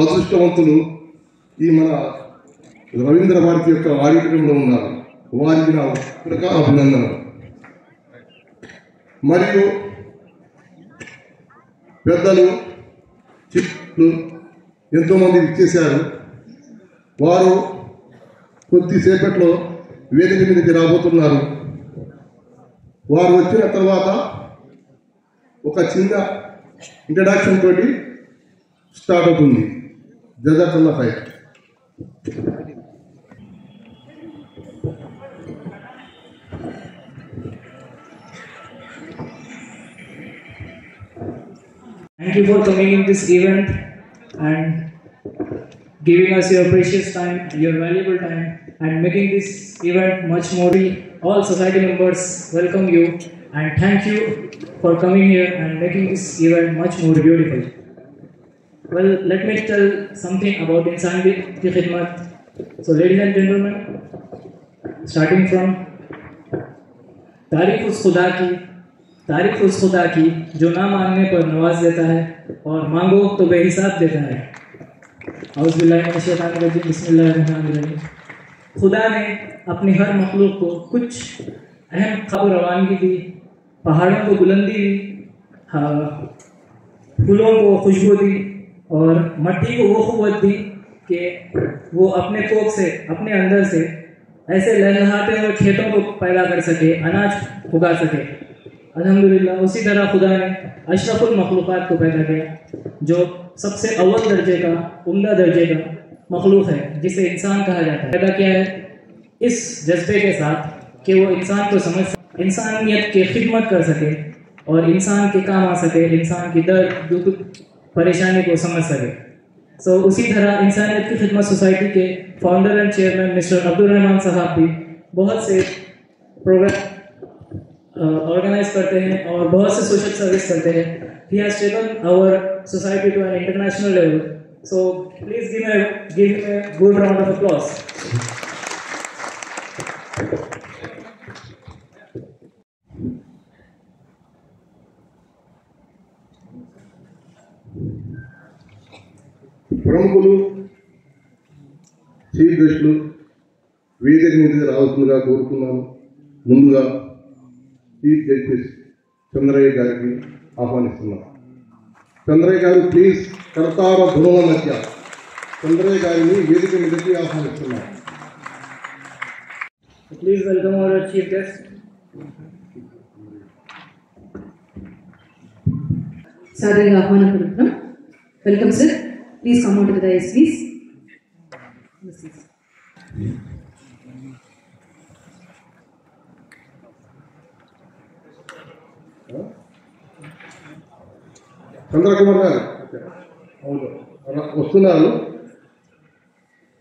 అదృష్టవంతులు ఈ మన రవీంద్ర భారతి యొక్క ఆడిటోరియంలో ఉన్నారు. వారికి నా అభినందనలు. మరియు పెద్దలు చిట్లు ఎంతోమంది ఇచ్చేశారు. వారు కొద్దిసేపట్లో వేదిక మీదకి రాబోతున్నారు. వారు వచ్చిన తర్వాత ఒక చిన్న ఇంట్రడక్షన్ తోటి స్టార్ట్ అవుతుంది. జజాకల్లా ఖైర్. Thank you for coming in this event and giving us your precious time, your valuable time, and making this event much more. All society members welcome you and thank you for coming here and making this event much more beautiful. Well, let me tell something about Insani ki Khidmat. So, ladies and gentlemen, starting from तारीफ उस खुदा की जो ना मांगने पर नवाज देता है और मांगो तो बेहिसाब देता है। बिस्मिल्लाहिर्रहमानिर्रहीम। खुदा ने अपनी हर मखलूक को कुछ अहम खबर रवानगी दी, पहाड़ों को बुलंदी दी, फूलों को खुशबू दी और मट्टी को वो क़ुव्वत दी कि वो अपने कोख से, अपने अंदर से ऐसे लहलहाते हुए खेतों को पैदा कर सके, अनाज उगा सके। अल्हम्दुलिल्लाह उसी तरह खुदा ने अशरफुल मखलूक़ात को पैदा किया, जो सबसे अव्वल दर्जे का, उम्दा दर्जे का मखलूक है, जिसे इंसान कहा जाता है। पैदा किया है इस जज्बे के साथ कि वो इंसान को समझ, इंसानियत की खिदमत कर सके और इंसान के काम आ सके, इंसान की दर्द दुख परेशानी को समझ सके। सो उसी तरह इंसानियत की खिदमत सोसाइटी के founder and chairman mister Abdul Rahman साहब भी बहुत से प्रोग्राम ऑर्गेनाइज करते हैं और बहुत से सोशल सर्विस करते हैं। He has taken our society to an international level. So please give him a good round of applause. ప్రముఖులు, చీఫ్ గెస్టులు వేదిక మీదకి రావాల్సిందిగా కోరుతున్నాను. ముందుగా చీఫ్ జస్టిస్ చంద్రయ్య గారికి ఆహ్వానిస్తున్నాను. చంద్రయ్య గారు ప్లీజ్ కర్తార ధృవ మధ్య చంద్రయ్య గారిని వేదిక మీదకి ఆహ్వానిస్తున్నాను. Please welcome our chief guest. సాదరంగా ఆహ్వానిస్తున్నాం. Welcome sir. Please come on to the dais, please. Chandrakumar గారు వస్తున్నారు.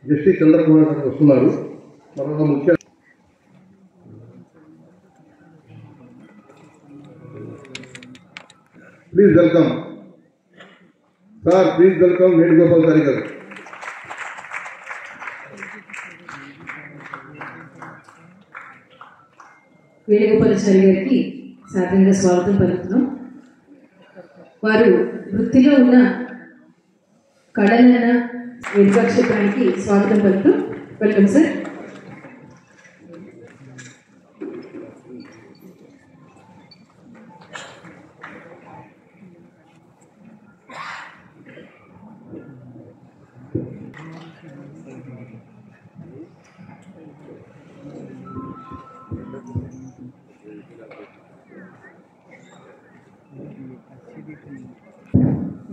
జస్టిస్ చంద్రకుమార్ గారు వస్తున్నారు. మరొక ముఖ్య please welcome sir, please welcome Venugopal గారి గారు. వేణుగోపాలాచారి గారికి సాధారణంగా స్వాగతం పలుకుతున్నాం. వారు వృత్తిలో ఉన్న కళలన్న వెనుకక్షేపానికి స్వాగతం పలుకుతాం. Welcome sir.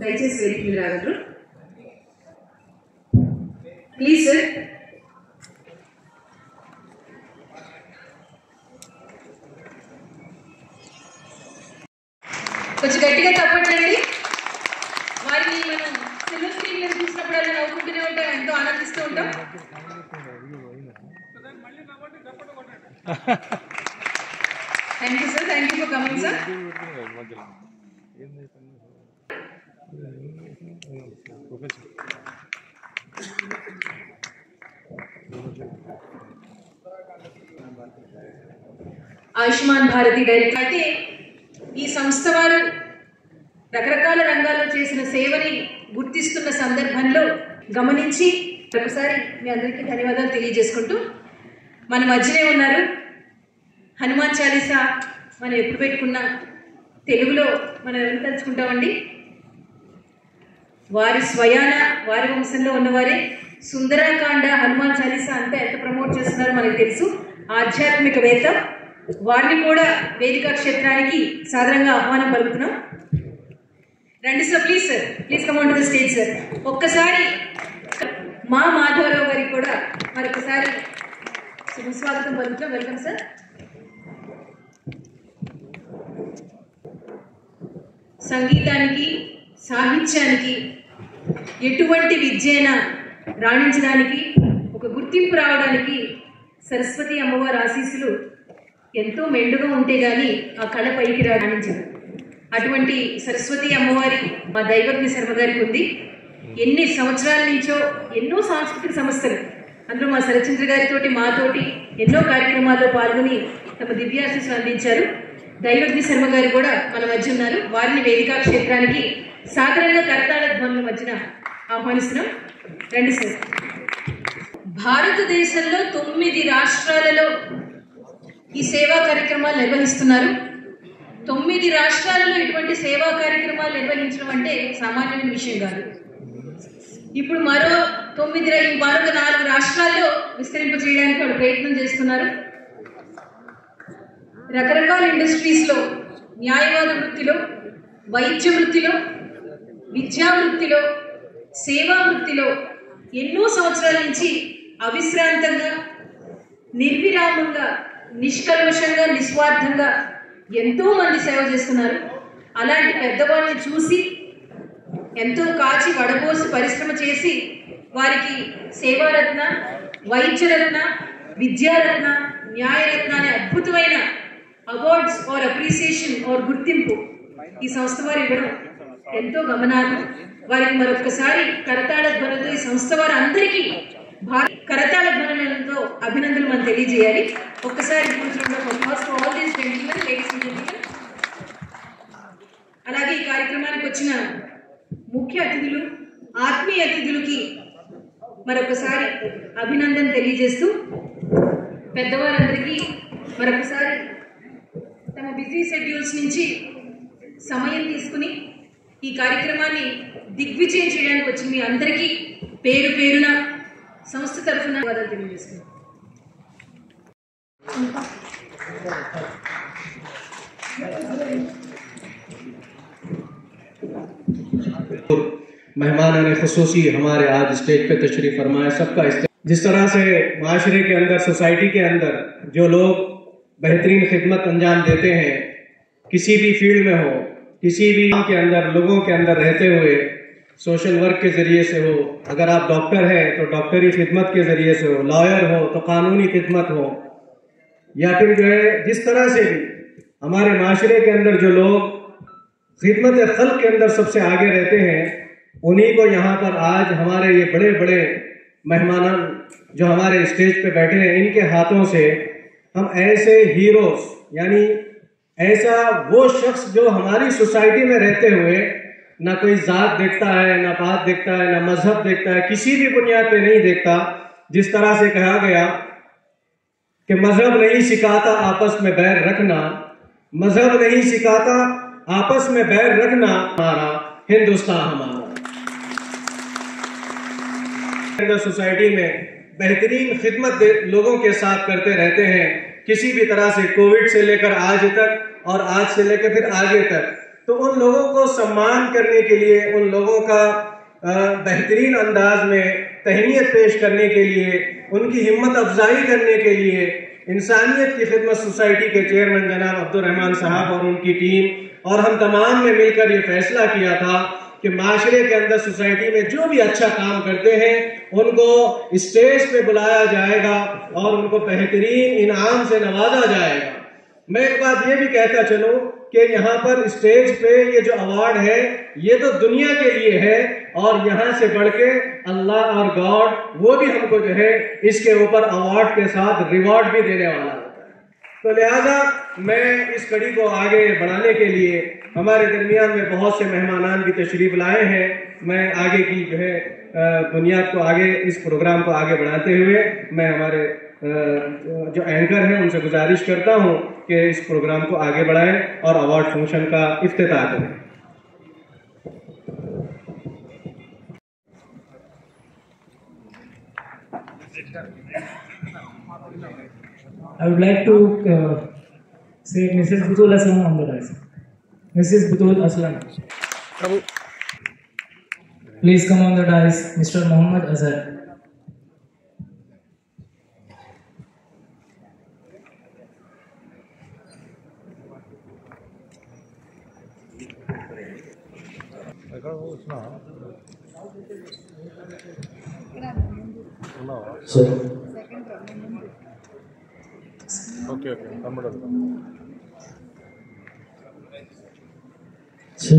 దయచేసి వేదిక మీద రాగలరు. Please sir. కొంచెం గట్టిగా తప్పట్లండి. వారిని మనం సిల్వర్ స్క్రీన్ మీద చూసినప్పుడు అలా నవ్వుకుంటూనే ఉంటాం, ఎంతో ఆనందిస్తూ ఉంటాం. Thank you sir. Thank you for coming sir. Ayushman Bharati director అయితే ఈ సంస్థ వారు రకరకాల రంగాల్లో చేసిన సేవని గుర్తిస్తున్న సందర్భంలో గమనించి ఒకసారి మీ అందరికీ ధన్యవాదాలు తెలియజేసుకుంటూ మన మధ్యనే ఉన్నారు. హనుమాన్ చాలీసా మనం ఎప్పుడు పెట్టుకున్నా తెలుగులో మనం ఎవరు తలుచుకుంటామండి? వారి స్వయాన వారి వంశంలో ఉన్నవారే సుందరకాండ హనుమాన్ చాలీసా అంతా ఎంత ప్రమోట్ చేస్తున్నారో మనకు తెలుసు. ఆధ్యాత్మికవేత్త వారిని కూడా వేదికా క్షేత్రానికి సాధారణంగా ఆహ్వానం పలుకుతున్నాం. రండి sir, please come on to the stage sir. ఒక్కసారి మా మాధవరావు గారికి కూడా మరొకసారి శుభస్వాగతం పలుకుతున్నాం. Welcome sir. సంగీతానికి సాహిత్యానికి ఎటువంటి విద్యైనా రాణించడానికి ఒక గుర్తింపు రావడానికి సరస్వతి అమ్మవారి ఆశీస్సులు ఎంతో మెండుగా ఉంటే గాని ఆ కళ పైకి రాణించదు. అటువంటి సరస్వతి అమ్మవారి మా దైవజ్ఞ శర్మ గారికి ఉంది. ఎన్ని సంవత్సరాల నుంచో ఎన్నో సాంస్కృతిక సంస్థలు, అందులో మా శరచంద్ర గారితో మాతోటి ఎన్నో కార్యక్రమాల్లో పాల్గొని తమ దివ్యాశీస్సులు అందించారు. దైవజ్ఞ శర్మ గారు కూడా మన మధ్య ఉన్నారు. వారిని వేదికా క్షేత్రానికి సాధారణంగా కరతాళ ధ్వనుల మధ్యన ఆహ్వానిస్తున్నాం. రండి సార్. భారతదేశంలో 9 రాష్ట్రాలలో ఈ సేవా కార్యక్రమాలు నిర్వహిస్తున్నారు. 9 రాష్ట్రాలలో ఇటువంటి సేవా కార్యక్రమాలు నిర్వహించడం అంటే సామాన్యమైన విషయం కాదు. ఇప్పుడు మరొక 4 రాష్ట్రాల్లో విస్తరింప చేయడానికి వాళ్ళు ప్రయత్నం చేస్తున్నారు. రకరకాల ఇండస్ట్రీస్లో, న్యాయవాద వృత్తిలో, వైద్య వృత్తిలో, విద్యా వృత్తిలో, సేవా వృత్తిలో ఎన్నో సంవత్సరాల నుంచి అవిశ్రాంతంగా, నిర్విరామంగా, నిష్కల్మషంగా, నిస్వార్థంగా ఎంతో మంది సేవ చేస్తున్నారు. అలాంటి పెద్దవాళ్ళని చూసి ఎంతో కాచి వడబోసి పరిశ్రమ చేసి వారికి సేవారత్న, వైద్యరత్న, విద్యారత్న, న్యాయరత్న అనే అద్భుతమైన అవార్డ్స్ ఆర్ అప్రిసియేషన్ ఆర్ గుర్తింపు ఈ సంస్థ వారు ఇవ్వడం ఎంతో గమనార్హం. వారికి మరొకసారి కరతాళ ధ్వనులతో ఈ సంస్థ వారు అందరికీ కరతాళ ధ్వనులతో అభినందనలు మనం తెలియజేయాలి. ఒక్కసారి అలాగే ఈ కార్యక్రమానికి వచ్చిన ముఖ్య అతిథులు, ఆత్మీయ అతిథులకి మరొకసారి అభినందన తెలియజేస్తూ పెద్దవారందరికీ మరొకసారి తమ బిజీ షెడ్యూల్స్ నుంచి సమయం తీసుకుని ఈ కార్యక్రమాన్ని దిగ్విజయం చేయడానికి వచ్చి మీ అందరికీ పేరు పేరున సంస్థ తరఫున ధన్యవాదాలు తెలియజేస్తున్నాను. मेहमान खुसूसी हमारे आज स्टेज पे तशरीफ फरमाए, सबका जिस तरह से माशरे के अंदर, सोसाइटी के अंदर जो लोग बेहतरीन खिदमत अंजाम देते हैं, किसी भी फील्ड में हो, किसी भी के अंदर, लोगों के अंदर रहते हुए, सोशल वर्क के ज़रिए से हो, अगर आप डॉक्टर हैं तो डॉक्टरी खिदमत के ज़रिए से हो, लॉयर हो तो कानूनी खिदमत हो, या फिर जो है जिस तरह से भी हमारे माशरे के अंदर जो लोग खिदमत खल्क के अंदर सबसे आगे रहते हैं, उन्हीं को यहाँ पर आज हमारे ये बड़े बड़े मेहमान जो हमारे स्टेज पे बैठे हैं, इनके हाथों से हम ऐसे हीरोज, यानी ऐसा वो शख्स जो हमारी सोसाइटी में रहते हुए ना कोई जात देखता है, ना पात देखता है, ना मजहब देखता है, किसी भी बुनियाद पे नहीं देखता। जिस तरह से कहा गया कि मजहब नहीं सिखाता आपस में बैर रखना, मजहब नहीं सिखाता आपस में बैर रखना, हमारा हिंदुस्तान हमारा सोसाइटी में बेहतरीन खिदमत लोगों के साथ करते रहते हैं, किसी भी तरह से कोविड से लेकर आज तक और आज से लेकर फिर आगे तक। तो उन लोगों को सम्मान करने के लिए, उन लोगों का बेहतरीन अंदाज में तहनीत पेश करने के लिए, उनकी हिम्मत अफजाई करने के लिए इंसानियत की खिदमत सोसाइटी के चेयरमैन जनाब अब्दुर्रहमान साहब और उनकी टीम और हम तमाम ने मिलकर ये फैसला किया था कि माशरे के अंदर सोसाइटी में जो भी अच्छा काम करते हैं उनको स्टेज पे बुलाया जाएगा और उनको बेहतरीन इनाम से नवाजा जाएगा। मैं एक बात ये भी कहता चलूं कि यहाँ पर स्टेज पे ये जो अवार्ड है ये तो दुनिया के लिए है, और यहाँ से बढ़ के अल्लाह और गॉड वो भी हमको जो है इसके ऊपर अवार्ड के साथ रिवॉर्ड भी देने वाला होता है। तो लिहाजा मैं इस कड़ी को आगे बढ़ाने के लिए हमारे दरमियान में बहुत से मेहमानान भी तशरीफ लाए हैं। मैं आगे की जो है बुनियाद को आगे इस प्रोग्राम को आगे बढ़ाते हुए मैं हमारे जो एंकर हैं उनसे गुजारिश करता हूं कि इस प्रोग्राम को आगे बढ़ाएं और अवार्ड फंक्शन का इफ्तिताह करें। I would like to say Mrs. Butul Aslam on the dais. Mrs. Butul Aslam. Please come on the dais, Mr. Mohammad Azhar. Sir. Okay తమ్ముడు Sir.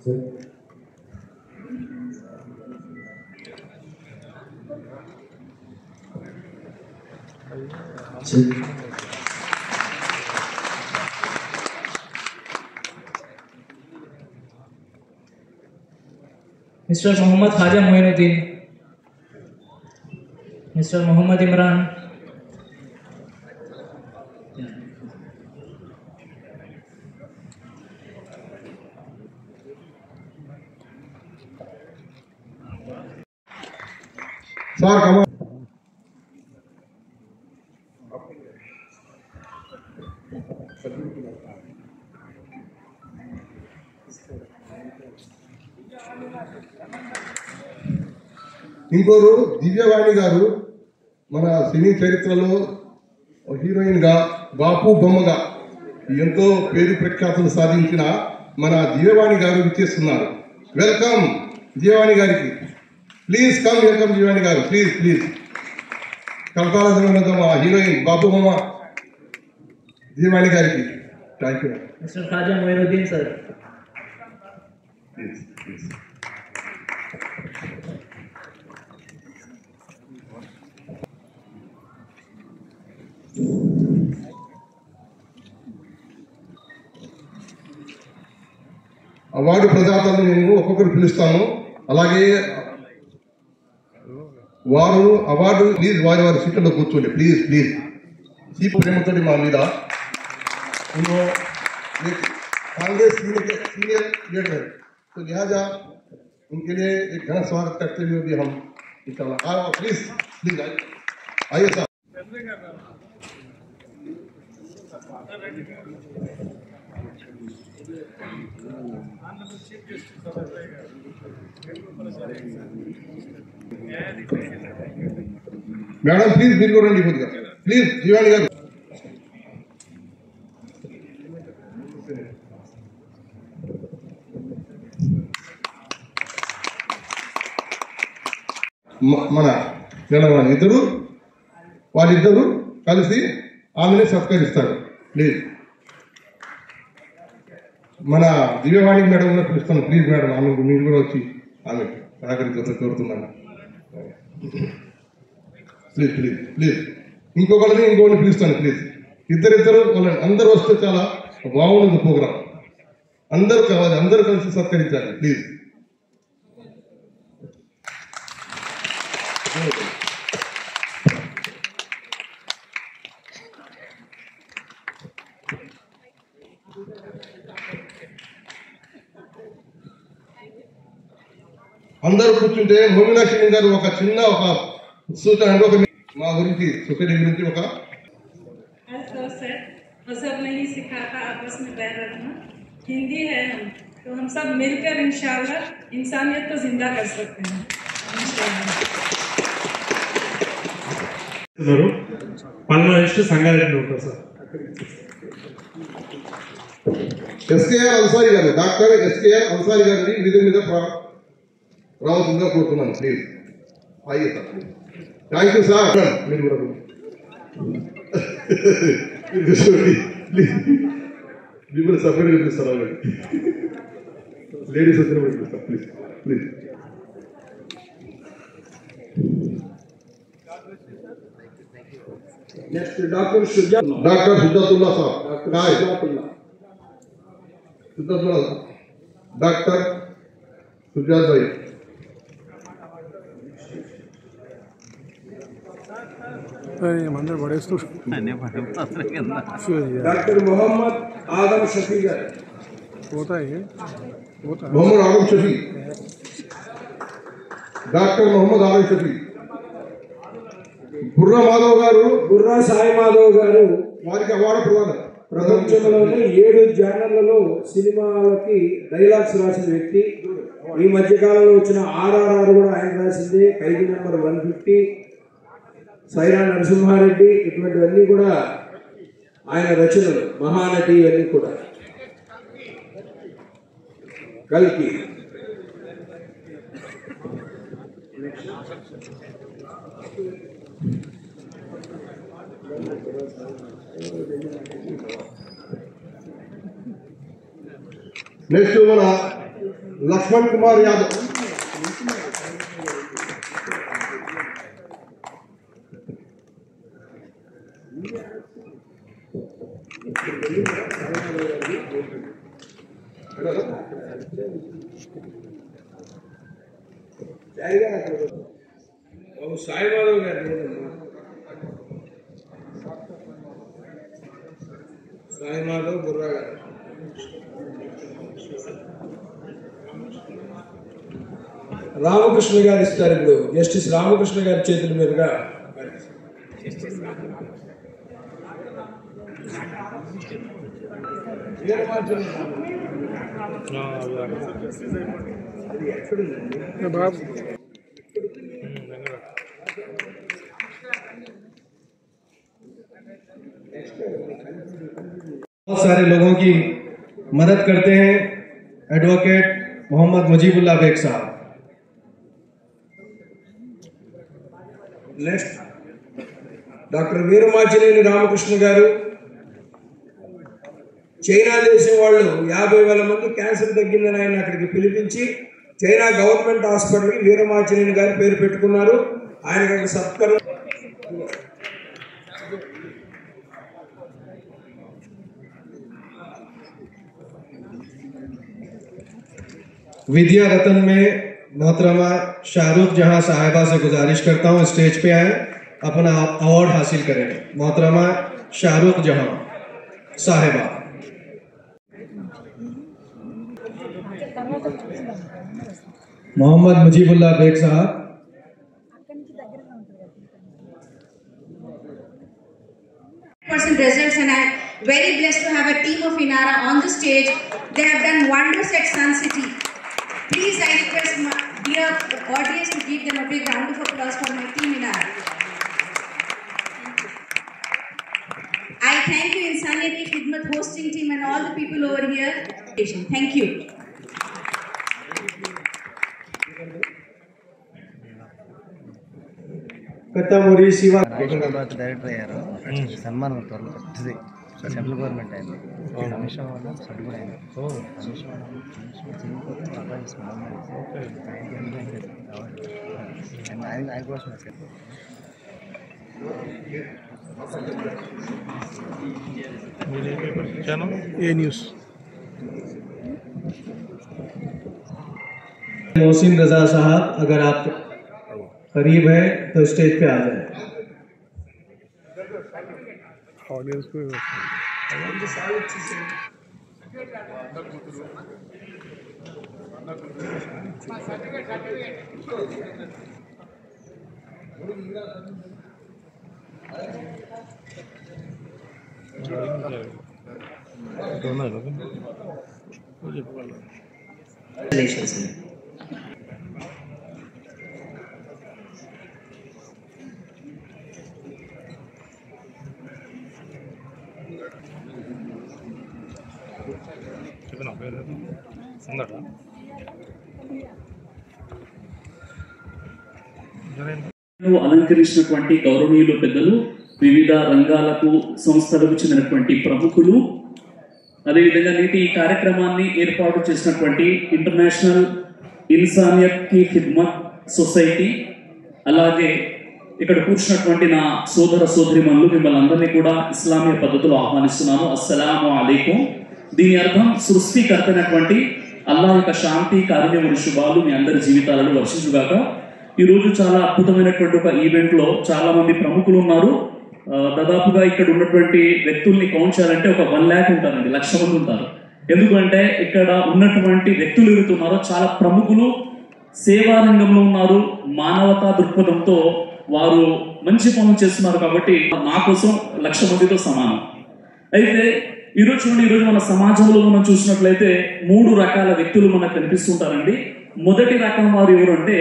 Sir. Sir. Mr. Mohammad Khaja Moinuddin. Mr. Muhammad Imran. Sir కమా ఇంకోరు దివ్యవాణి గారు మన సినీ చరిత్రలో heroine గా బాపు బొమ్మగా ఎంతో పేరు ప్రఖ్యాతులు సాధించిన మన దివ్యవాణి గారు విచ్చేస్తున్నారు. వెల్కమ్ దివ్యవాణి గారికి. ప్లీజ్ కమ్, వెల్కమ్ దివ్యవాణి గారు. ప్లీజ్ ప్లీజ్ కలకాల హీరోయిన్ బాపు బొమ్మ దివ్యవాణి గారికి. Thank you. Mr. Khaja Moinuddin sir. Please please. Award ప్రదాతలను నేను ఒక్కొక్కరు పిలుస్తాను. అలాగే వారు అవార్డు ప్లీజ్ వారి వారి సీట్లలో కూర్చోండి. Please please. చీప్ ప్రేమతో మా మీద कांग्रेस सीनियर लीडर है, तो लिहाजा उनके लिए एक घना स्वागत करते हुए भी हम प्लीज प्लीज आइए साहब. మేడం ప్లీజ్ మీరు కూడా రండి కొద్దిగా. ప్లీజ్ జీవాణి గారు. మన ఇద్దరు వాళ్ళిద్దరూ కలిసి ఆమెను సత్కరిస్తారు. ప్లీజ్ మన దివ్యవాణి మేడం కూడా పిలుస్తాను. ప్లీజ్ మేడం ఆమె మీరు కూడా వచ్చి ఆమె సహకరించాలని కోరుతున్నాను. Please please please. ఇంకొకరిని పిలుస్తాను. ప్లీజ్ ఇద్దరిద్దరు వాళ్ళని అందరూ వస్తే చాలా బాగుంది ప్రోగ్రాం. అందరూ కావాలి, అందరూ కలిసి సత్కరించాలి. ప్లీజ్. అందరూ కూర్చుంటే మోమినాక్షి గారు ఒక చిన్న సూచన అంటే ఒక మా గురించి సొసైటీ గురించి ఒక मजहब नहीं सिखाता आपस में बैर रखना. हिंदी है हम, तो हम सब मिलकर इंशाल्लाह इंसानियत को जिंदा कर सकते हैं. పల్నాడు సంగారెడ్డి ఉంటారు సార్. ఎస్కేఆర్ అన్సారీ గారు, డాక్టర్ ఎస్కేఆర్ అన్సారీ గారిని విధి మీద రావాల్సిందిగా కోరుతున్నాను. ప్లీజ్ అయ్యే సార్. Thank you sir. మీరు కూడా మిమ్మల్ని సపరేట్గా పిలుస్తారు. అలాగే లేడీస్ వచ్చిన పిలుస్తారు. Please please. नेक्स्ट डॉक्टर शुजातुल्ला साहब काय शुजातुल्ला शुजातुल्ला डॉक्टर शुजात भाई डॉक्टर मोहम्मद आदम शफी गाరు मोहम्मद आदम शफी डॉक्टर मोहम्मद आदम शफी బుర్రా మాధవ్ గారు బుర్రా సాయి మాధవ్ గారు వారికి అవార్డు ప్రదానం ప్రపంచంలోనే 7 జానర్లలో సినిమాలకి డైలాగ్స్ రాసిన వ్యక్తి. ఈ మధ్య కాలంలో వచ్చిన RRR కూడా ఆయన రాసిందే. ఖైదీ నెంబర్ 150, సైరా నరసింహారెడ్డి, ఇటువంటివన్నీ కూడా ఆయన రచనలు. మహానటి ఇవన్నీ కూడా. కల్కి నెక్స్ట్ మన లక్ష్మణ్ కుమార్ యాదవ్ సాయి మాధవ్ గారు సాయి మాధవ్ బుర్రా గారు రామకృష్ణ గారు ఇస్తారు. ఇప్పుడు జస్టిస్ రామకృష్ణ గారి చేతుల మీదుగా बहुत सारे लोगों की मदद करते हैं एडवोकेट मोहम्मद मुजीबुल्लाह बेग साहब. నెక్స్ట్ డాక్టర్ వీరమాచినేని రామకృష్ణ గారు. చైనా దేశం వాళ్ళు 50,000 మంది క్యాన్సర్ తగ్గిందని ఆయన అక్కడికి పిలిపించి చైనా గవర్నమెంట్ హాస్పిటల్కి వీరమాచినేని గారి పేరు పెట్టుకున్నారు. ఆయనకు ఒక సత్కరణ. विद्या रतन में मोहतरमा शाहरुख जहां साहिबा से गुजारिश करता हूं स्टेज पे आए, अपना अवार्ड हासिल करें. मोहतरमा शाहरुख जहां साहिबा. मोहम्मद मुजीबुल्लाह बेग साहब. Results, and I'm very blessed to have a team of Inara on the stage. They have done wonders at Sun City. Please, I request my dear audience to give them a big round of applause for my team Inara. I thank you Insaniyat Ki Khidmat hosting team and all the people over here. Thank you. Kattamuri Shiva director అయ్యారు. సన్మానం త్వరలో పెద్దది central government అయింది. Commission వల్ల సర్డు కూడా అయింది. Commission ఆయన కోసం ఏ న్యూస్ मोहसिन रजा साहब, अगर आप करीब है तो स्टेज पे आ जाए. ऑडियंस को అలంకరించినటువంటి గౌరవనీయులు పెద్దలు, వివిధ రంగాలకు సంస్థలకు చెందినటువంటి ప్రముఖులు, అదేవిధంగా నేటి ఈ కార్యక్రమాన్ని ఏర్పాటు చేసినటువంటి ఇంటర్నేషనల్ ఇన్సానియత్ కి ఖిద్మత్ సొసైటీ, అలాగే ఇక్కడ కూర్చున్నటువంటి నా సోదర సోదరిమణులు మిమ్మల్ని అందరినీ కూడా ఇస్లామీయ పద్ధతిలో ఆహ్వానిస్తున్నాను. అస్సలాము అలైకుం. దీని అర్థం సృష్టికర్తైనటువంటి అల్లాహ్ యొక్క శాంతి, కారుణ్యములు, శుభాలు మీ అందరి జీవితాలను వర్షించుగాక. ఈ రోజు చాలా అద్భుతమైనటువంటి ఒక ఈవెంట్ లో చాలా మంది ప్రముఖులు ఉన్నారు. దాదాపుగా ఇక్కడ ఉన్నటువంటి వ్యక్తుల్ని కౌంట్ చేయాలంటే ఒక 1 lakh ఉంటారండి, 1,00,000 మంది ఉంటారు. ఎందుకంటే ఇక్కడ ఉన్నటువంటి వ్యక్తులు ఎవరుతున్నారో చాలా ప్రముఖులు, సేవా రంగంలో ఉన్నారు, మానవతా దృక్పథంతో వారు మంచి పనులు చేస్తున్నారు. కాబట్టి నా కోసం 1,00,000 మందితో సమానం. అయితే ఈరోజు మన సమాజంలో మనం చూసినట్లయితే 3 రకాల వ్యక్తులు మనకు కనిపిస్తుంటారండి. మొదటి రకం వారు ఎవరు అంటే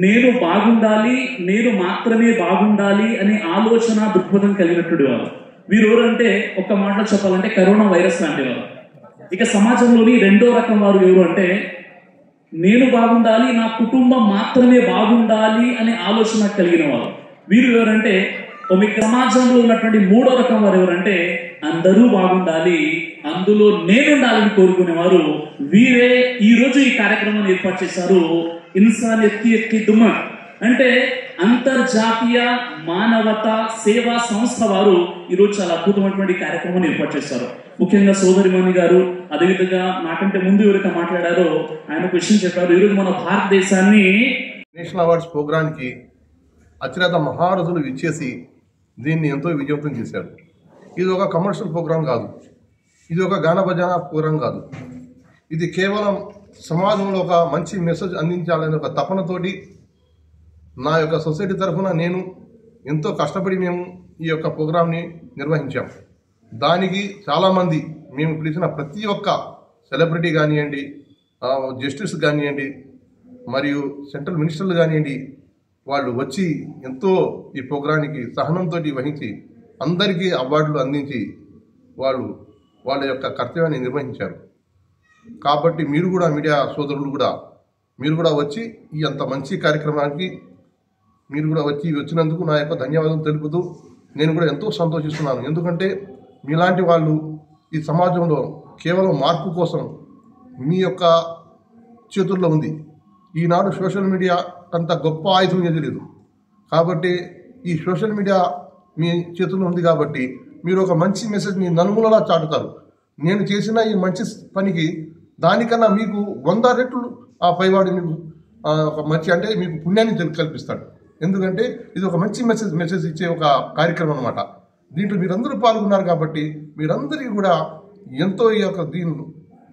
నేను బాగుండాలి, నేను మాత్రమే బాగుండాలి అనే ఆలోచన దృక్పథం కలిగినటువంటి వారు. వీరు ఎవరంటే ఒక్క మాటలో చెప్పాలంటే కరోనా వైరస్ లాంటి వారు. ఇక సమాజంలోని రెండో రకం వారు ఎవరు అంటే నేను బాగుండాలి, నా కుటుంబం మాత్రమే బాగుండాలి అనే ఆలోచన కలిగిన వారు. వీరు ఎవరంటే సమాజంలో ఉన్నటువంటి మూడో రకం వారు ఎవరంటే అందరూ బాగుండాలి, అందులో నేనుండాలని కోరుకునేవారు. వీరే ఈ రోజు ఈ కార్యక్రమాన్ని ఏర్పాటు చేశారు. ఇన్సానియత్ కి ఖిద్మత్ అంటే అంతర్జాతీయ మానవతా సేవా సంస్థ వారు ఈరోజు చాలా అద్భుతమైనటువంటి కార్యక్రమాన్ని ఏర్పాటు చేశారు. ముఖ్యంగా సోదరిమణి గారు, అదేవిధంగా నాకంటే ముందు ఎవరైతే మాట్లాడారో ఆయన ఒక విషయం చెప్పారు. ఈరోజు మన భారతదేశాన్ని నేషనల్ అవార్డ్స్ ప్రోగ్రాంకి అత్యున్నత మహారథులు ఇచ్చేసి దీన్ని ఎంతో విజయవంతం చేశారు. ఇది ఒక కమర్షియల్ ప్రోగ్రాం కాదు, ఇది ఒక గాన భజన ప్రోగ్రాం కాదు. ఇది కేవలం సమాజంలో ఒక మంచి మెసేజ్ అందించాలనే ఒక తపనతోటి నా యొక్క సొసైటీ తరఫున నేను ఎంతో కష్టపడి మేము ఈ యొక్క ప్రోగ్రాంని నిర్వహించాం. దానికి చాలామంది మేము పిలిచిన ప్రతి ఒక్క సెలబ్రిటీ కానివ్వండి, జస్టిస్ కానివ్వండి, మరియు సెంట్రల్ మినిస్టర్లు కానివ్వండి, వాళ్ళు వచ్చి ఎంతో ఈ ప్రోగ్రానికి సహనంతో వహించి అందరికీ అవార్డులు అందించి వాళ్ళ యొక్క కర్తవ్యాన్ని నిర్వహించారు. కాబట్టి మీరు కూడా మీడియా సోదరులు కూడా మీరు కూడా వచ్చి ఈ అంత మంచి కార్యక్రమానికి మీరు కూడా వచ్చినందుకు నా యొక్క ధన్యవాదాలు తెలుపుతూ నేను కూడా ఎంతో సంతోషిస్తున్నాను. ఎందుకంటే మీలాంటి వాళ్ళు ఈ సమాజంలో కేవలం మార్పు కోసం మీ యొక్క చేతుల్లో ఉంది. ఈనాడు సోషల్ మీడియా అంత గొప్ప ఆయుధం ఏది లేదు. కాబట్టి ఈ సోషల్ మీడియా మీ చేతుల్లో ఉంది కాబట్టి మీరు ఒక మంచి మెసేజ్ని నలుమూలలా చాటుతారు. నేను చేసిన ఈ మంచి పనికి దానికన్నా మీకు 100 రెట్లు ఆ పైవాడు మీకు ఒక మంచి అంటే మీకు పుణ్యాన్ని కల్పిస్తాడు. ఎందుకంటే ఇది ఒక మంచి మెసేజ్ ఇచ్చే ఒక కార్యక్రమం అన్నమాట. దీంట్లో మీరందరూ పాల్గొన్నారు కాబట్టి మీరందరికీ కూడా ఎంతో ఈ యొక్క దీని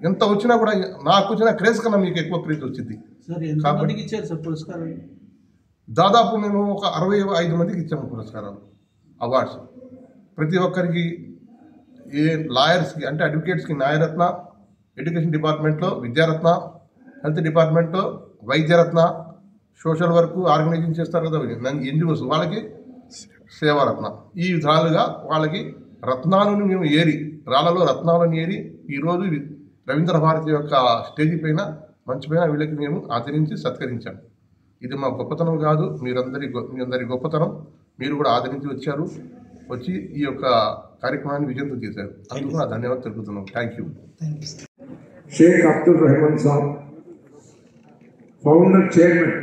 ఎంత వచ్చినా కూడా నాకు వచ్చిన క్రేజ్ కన్నా మీకు ఎక్కువ క్రేజ్ వచ్చింది. కాబట్టి దాదాపు మేము ఒక 65 మందికి ఇచ్చాము పురస్కారాలు, అవార్డ్స్. ప్రతి ఒక్కరికి ఏ లాయర్స్కి అంటే అడ్వకేట్స్కి న్యాయరత్న, ఎడ్యుకేషన్ డిపార్ట్మెంట్లో విద్యారత్న, హెల్త్ డిపార్ట్మెంట్లో వైద్యరత్న, సోషల్ వర్క్ ఆర్గనైజేషన్ చేస్తారు కదా ఎన్జిఓస్, వాళ్ళకి సేవారత్న. ఈ విధాలుగా వాళ్ళకి రత్నాలను మేము రాళ్ళలో రత్నాలను ఏరి ఈరోజు రవీంద్ర భారతి యొక్క స్టేజీ పైన మంచి పైన వీళ్ళకి మేము ఆదరించి సత్కరించాము. ఇది మా గొప్పతనం కాదు, మీ అందరి గొప్పతనం. మీరు కూడా ఆదరించి వచ్చి ఈ యొక్క కార్యక్రమాన్ని విజయవంతం చేశారు. అందుకు నా ధన్యవాదాలు తెలుపుతున్నాం. Thank you. Sheikh Abdul Rahman Saab, founder chairman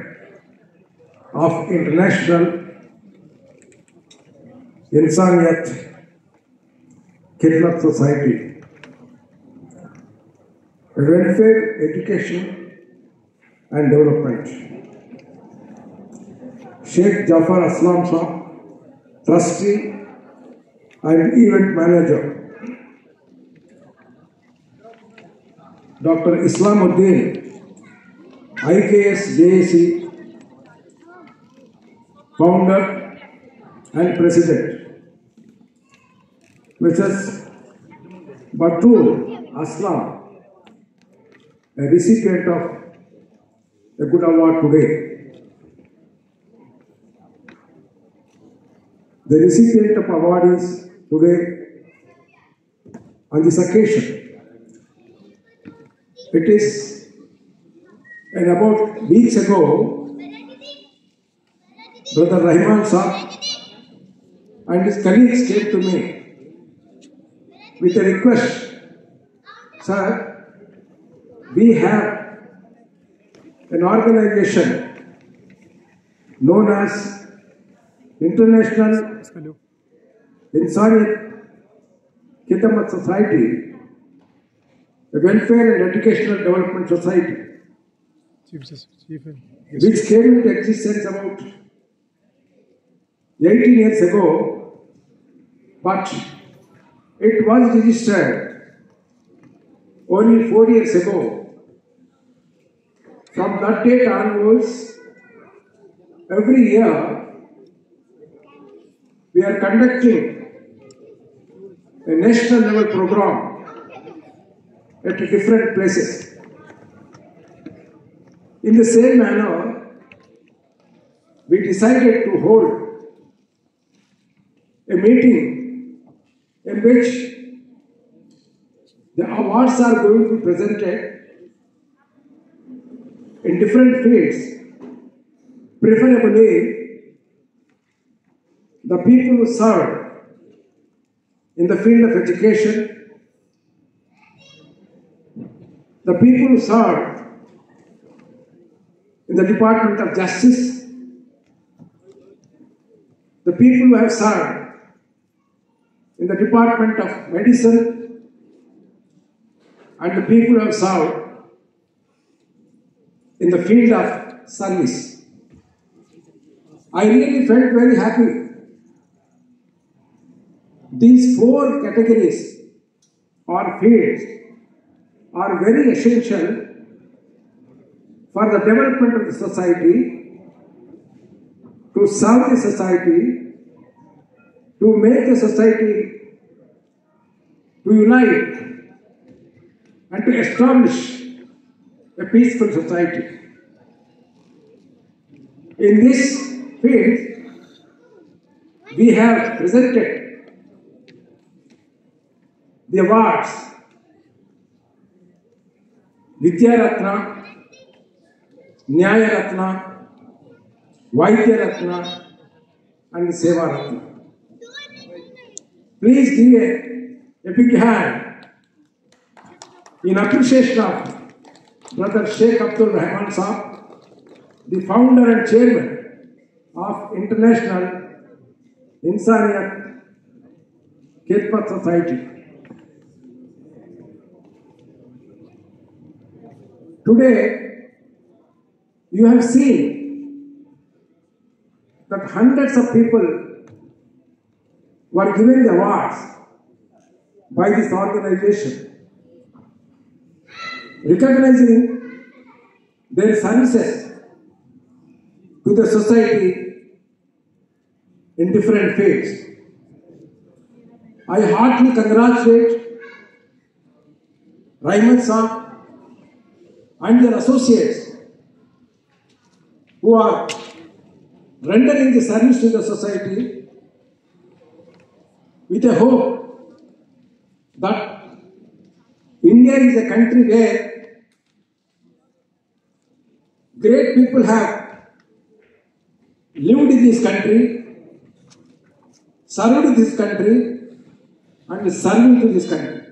of international Insaniyat Khidmat society, welfare, education and development. Sheikh Jafar Aslam Saab, trustee and event manager. Dr. Islamuddin, IKS JAC, founder and president. Mrs. Batul Aslam, a recipient of a good award today. The recipient of award is today on this occasion. It is and about weeks ago, Brother Rahman Saab and his colleagues came to me with a request. Sir, we have an organization known as International Insaniyat Khidmat Society, the Welfare and Educational Development Society, which came into existence about 18 years ago, but it was registered only 4 years ago. From that date onwards, every year we are conducting a national level program at different places. In the same manner, we decided to hold a meeting in which the awards are going to be presented in different fields, preferably the people who served in the field of education, the people who served in the Department of Justice, the people who have served in the Department of Medicine, and the people who have served in the field of service. I really felt very happy. These 4 categories or fields are very essential for the development of the society, to serve the society, to make the society to unite and to establish a peaceful society. In this field, we have presented the awards Vidya Ratna, Nyaya Ratna, Vaidya Ratna, and Seva Ratna. Please give a big hand in appreciation of Brother Sheikh Abdul Rahman Saab, the founder and chairman of International Insaniyat Khidmat Society. Today, you have seen that hundreds of people were given the awards by this organization, recognizing their services to the society in different fields. I heartily congratulate Rahman Saab and their associates who are rendering the service to the society with a hope that India is a country where great people have lived in this country, served this country, and serving to this country.